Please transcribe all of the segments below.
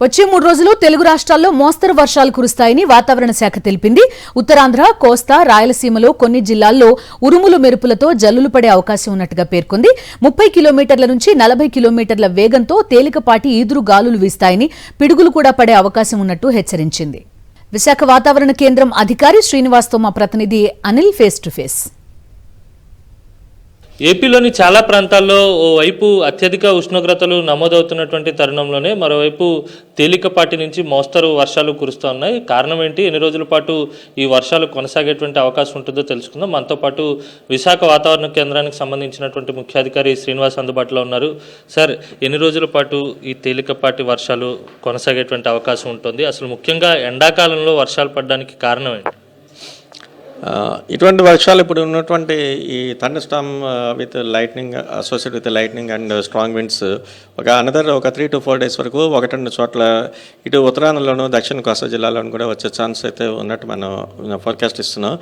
వచ్చే 3 రోజులు తెలుగు రాష్ట్రాల్లో మోస్తరు వర్షాలు కురుస్తాయని వాతావరణ శాఖ తెలిపింది. ఉత్తరాంధ్ర, కోస్తా, రాయలసీమలో కొన్ని జిల్లాల్లో ఉరుములు మెరుపులతో జల్లులు పడే అవకాశం ఉన్నట్టుగా పేర్కొంది. 30 కిలోమీటర్ల నుంచి 40 కిలోమీటర్ల వేగంతో తేలికపాటి ఈదురు గాలులు వీస్తాయని, పిడుగులు కూడా పడే అవకాశం ఉన్నట్టు హెచ్చరించింది. విశాఖ వాతావరణ కేంద్రం అధికారి శ్రీనివాస్తో మా ప్రతినిధి అనిల్ ఫేస్ టు ఫేస్. ఏపీలోని చాలా ప్రాంతాల్లో ఓవైపు అత్యధిక ఉష్ణోగ్రతలు నమోదవుతున్నటువంటి తరుణంలోనే మరోవైపు తేలికపాటి నుంచి మోస్తరు వర్షాలు కురుస్తూ ఉన్నాయి. కారణం ఏంటి, ఎన్ని రోజుల పాటు ఈ వర్షాలు కొనసాగేటువంటి అవకాశం ఉంటుందో తెలుసుకుందాం. మనతో పాటు విశాఖ వాతావరణ కేంద్రానికి సంబంధించినటువంటి ముఖ్యాధికారి శ్రీనివాస్ అందుబాటులో ఉన్నారు. సార్, ఎన్ని రోజుల పాటు ఈ తేలికపాటి వర్షాలు కొనసాగేటువంటి అవకాశం ఉంటుంది? అసలు ముఖ్యంగా ఎండాకాలంలో వర్షాలు పడడానికి కారణం ఏంటి? ఇటువంటి వర్షాలు ఇప్పుడు ఉన్నటువంటి ఈ thunder Storm with lightning associate with lightning and strong winds ఒక 3 to 4 days వరకు 1-2 చోట్ల ఇటు ఉత్తరాంధ్రలోను దక్షిణ కోస్తా జిల్లాలోను కూడా వచ్చే ఛాన్స్ అయితే ఉన్నట్టు మనం ఫోర్కాస్ట్ ఇస్తున్నాం.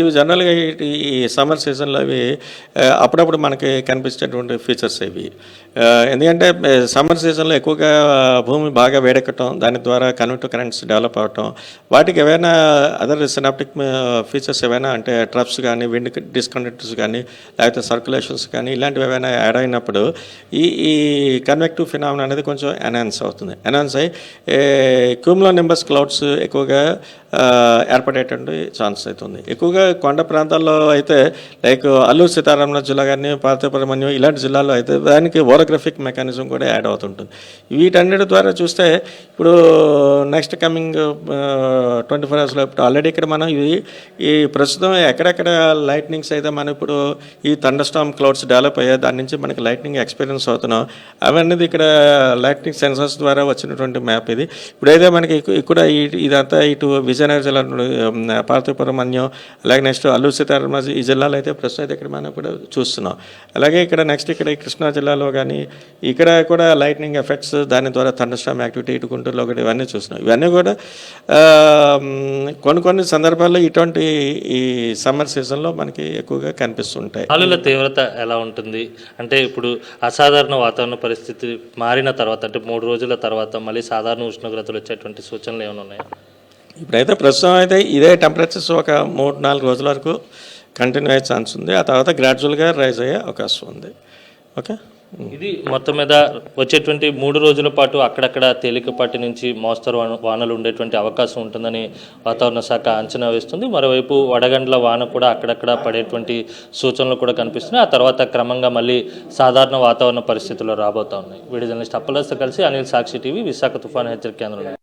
ఇవి జనరల్గా ఈ సమ్మర్ సీజన్లో ఇవి అప్పుడప్పుడు మనకి కనిపించేటువంటి ఫీచర్స్ ఇవి. ఎందుకంటే సమ్మర్ సీజన్లో ఎక్కువగా భూమి బాగా వేడెక్కటం, దాని ద్వారా కన్వెక్టివ్ కరెంట్స్ డెవలప్ అవటం, వాటికి ఏవైనా అదర్ సినాప్టిక్ ఫీచర్స్ ఏవైనా అంటే ట్రప్స్ కానీ, విండ్ డిస్కండక్టర్స్ కానీ, లేకపోతే సర్క్యులేషన్స్ కానీ ఇలాంటివి ఏవైనా యాడ్ అయినప్పుడు ఈ కన్వెక్టివ్ ఫినామినా అనేది కొంచెం ఎన్హాన్స్ అవుతుంది. ఎన్హాన్స్ అయ్యి క్యూములో నింబస్ క్లౌడ్స్ ఎక్కువగా ఏర్పడేటువంటి ఛాన్స్ అవుతుంది. ఎక్కువగా కొండ ప్రాంతాల్లో అయితే లైక్ అల్లూరు సీతారామరాజు జిల్లా కానీ, పార్వతీపురం ఇలాంటి జిల్లాల్లో అయితే దానికి ఓరోగ్రఫిక్ మెకానిజం కూడా యాడ్ అవుతుంటుంది. వీటన్నిటి ద్వారా చూస్తే ఇప్పుడు నెక్స్ట్ కమింగ్ 24 hours ఇప్పుడు ఆల్రెడీ ఇక్కడ మనం ఈ ప్రస్తుతం ఎక్కడెక్కడ లైట్నింగ్స్ అయితే మనం ఇప్పుడు ఈ థండర్ స్టార్మ్ క్లౌడ్స్ డెవలప్ అయ్యాయి, దాని నుంచి మనకి లైట్నింగ్ ఎక్స్పీరియన్స్ అవుతున్నాం. అవన్నీ ఇక్కడ లైట్నింగ్ సెన్సర్స్ ద్వారా వచ్చినటువంటి మ్యాప్ ఇది. ఇప్పుడైతే మనకి ఇక్కడ ఇదంతా ఇటు విజయనగరం జిల్లా, పార్వతీపురం అలాగే నెక్స్ట్ అల్లూరు సీతారామరాజు ఈ జిల్లాలో అయితే ప్రస్తుతం అయితే ఇక్కడ మనం కూడా చూస్తున్నాం. అలాగే ఇక్కడ నెక్స్ట్ ఇక్కడ కృష్ణా జిల్లాలో కానీ ఇక్కడ కూడా లైట్నింగ్ ఎఫెక్ట్స్, దాని ద్వారా థండర్ స్టార్మ్ యాక్టివిటీ ఇటు గుంటూరులో ఒకటి ఇవన్నీ చూస్తున్నాం. ఇవన్నీ కూడా కొన్ని సందర్భాల్లో ఇటువంటి ఈ సమ్మర్ సీజన్లో మనకి ఎక్కువగా కనిపిస్తుంటాయి. గాలుల తీవ్రత ఎలా ఉంటుంది అంటే ఇప్పుడు అసాధారణ వాతావరణ పరిస్థితి మారిన తర్వాత అంటే 3 రోజుల తర్వాత మళ్ళీ సాధారణ ఉష్ణోగ్రతలు వచ్చేటువంటి సూచనలు ఏమైనా ఉన్నాయా? ఇప్పుడైతే ప్రస్తుతం అయితే ఇదే టెంపరేచర్స్ ఒక 3-4 రోజుల వరకు కంటిన్యూ అయ్యే ఛాన్స్ ఉంది. ఆ తర్వాత గ్రాడ్యువల్గా రైజ్ అయ్యే అవకాశం ఉంది. ఓకే, ఇది మొత్తం మీద వచ్చేటువంటి 3 రోజుల పాటు అక్కడక్కడ తేలికపాటి నుంచి మోస్తరు వానలు ఉండేటువంటి అవకాశం ఉంటుందని వాతావరణ శాఖ అంచనా వేస్తుంది. మరోవైపు వడగండ్ల వాన కూడా అక్కడక్కడ పడేటువంటి సూచనలు కూడా కనిపిస్తున్నాయి. ఆ తర్వాత క్రమంగా మళ్ళీ సాధారణ వాతావరణ పరిస్థితుల్లో రాబోతా ఉన్నాయి. వీడియో జర్నలిస్ట్ అప్పలతో కలిసి అనిల్, సాక్షి టీవీ, విశాఖ తుఫాను హెచ్చరిక కేంద్రం.